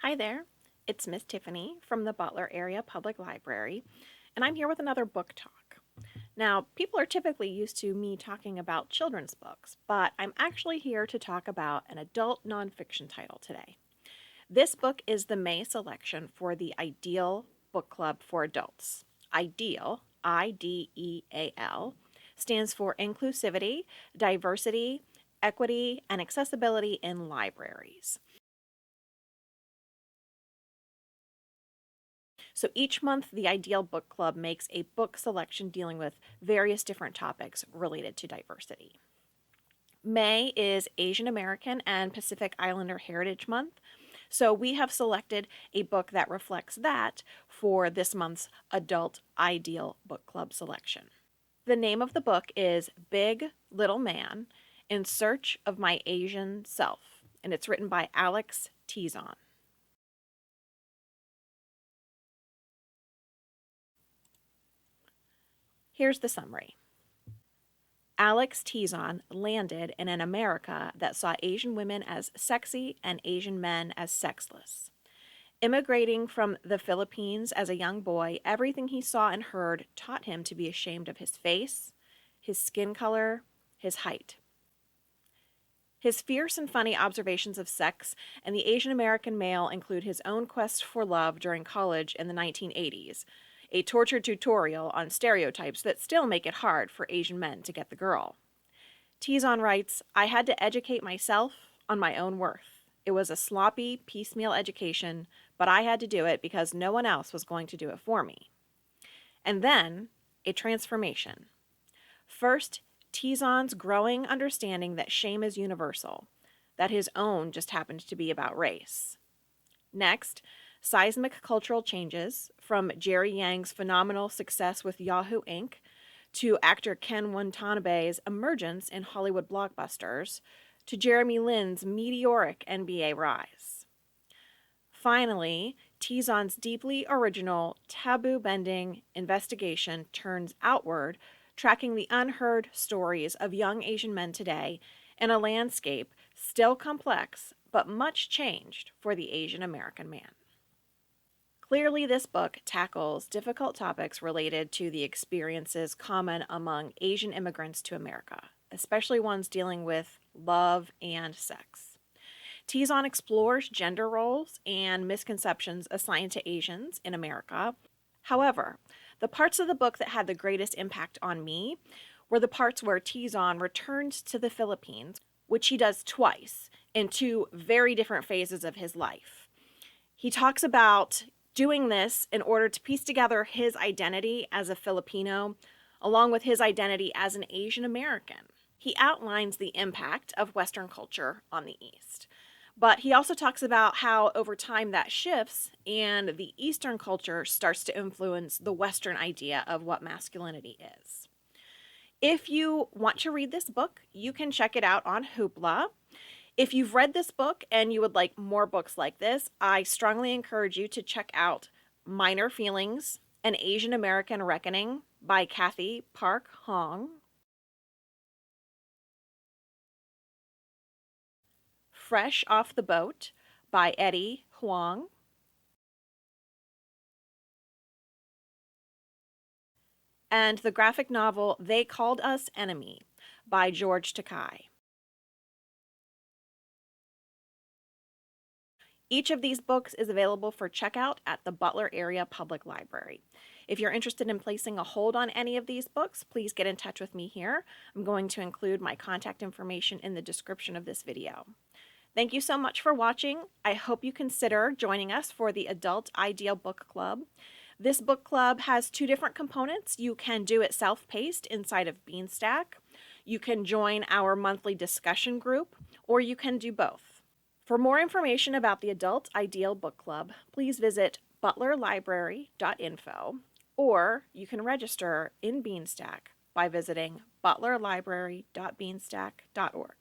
Hi there, it's Miss Tiffany from the Butler Area Public Library, and I'm here with another book talk. Now, people are typically used to me talking about children's books, but I'm actually here to talk about an adult nonfiction title today. This book is the May selection for the I.D.E.A.L Book Club for Adults. I.D.E.A.L, I-D-E-A-L, stands for Inclusivity, Diversity, Equity, and Accessibility in Libraries. So each month, the I.D.E.A.L Book Club makes a book selection dealing with various different topics related to diversity. May is Asian American and Pacific Islander Heritage Month, so we have selected a book that reflects that for this month's Adult I.D.E.A.L Book Club selection. The name of the book is Big Little Man in Search of My Asian Self, and it's written by Alex Tizon. Here's the summary. Alex Tizon landed in an America that saw Asian women as sexy and Asian men as sexless. Immigrating from the Philippines as a young boy, everything he saw and heard taught him to be ashamed of his face, his skin color, his height. His fierce and funny observations of sex and the Asian American male include his own quest for love during college in the 1980s, a tortured tutorial on stereotypes that still make it hard for Asian men to get the girl. Tizon writes, I had to educate myself on my own worth. It was a sloppy, piecemeal education, but I had to do it because no one else was going to do it for me. And then, a transformation. First, Tizon's growing understanding that shame is universal, that his own just happened to be about race. Next, seismic cultural changes, from Jerry Yang's phenomenal success with Yahoo Inc. to actor Ken Watanabe's emergence in Hollywood blockbusters, to Jeremy Lin's meteoric NBA rise. Finally, Tizon's deeply original, taboo-bending investigation turns outward, tracking the unheard stories of young Asian men today in a landscape still complex but much changed for the Asian American man. Clearly, this book tackles difficult topics related to the experiences common among Asian immigrants to America, especially ones dealing with love and sex. Tizon explores gender roles and misconceptions assigned to Asians in America. However, the parts of the book that had the greatest impact on me were the parts where Tizon returns to the Philippines, which he does twice in two very different phases of his life. He talks about doing this in order to piece together his identity as a Filipino along with his identity as an Asian American. He outlines the impact of Western culture on the East. But he also talks about how over time that shifts and the Eastern culture starts to influence the Western idea of what masculinity is. If you want to read this book, you can check it out on Hoopla. If you've read this book and you would like more books like this, I strongly encourage you to check out Minor Feelings, An Asian American Reckoning by Kathy Park Hong, Fresh Off the Boat by I.D.E.A.L HUANG, and the graphic novel They Called Us Enemy by George TAKEI. Each of these books is available for checkout at the Butler Area Public Library. If you're interested in placing a hold on any of these books, please get in touch with me here. I'm going to include my contact information in the description of this video. Thank you so much for watching. I hope you consider joining us for the Adult I.D.E.A.L Book Club. This book club has two different components. You can do it self-paced inside of Beanstack. You can join our monthly discussion group, or you can do both. For more information about the Adult I.D.E.A.L Book Club, please visit butlerlibrary.info, or you can register in Beanstack by visiting butlerlibrary.beanstack.org.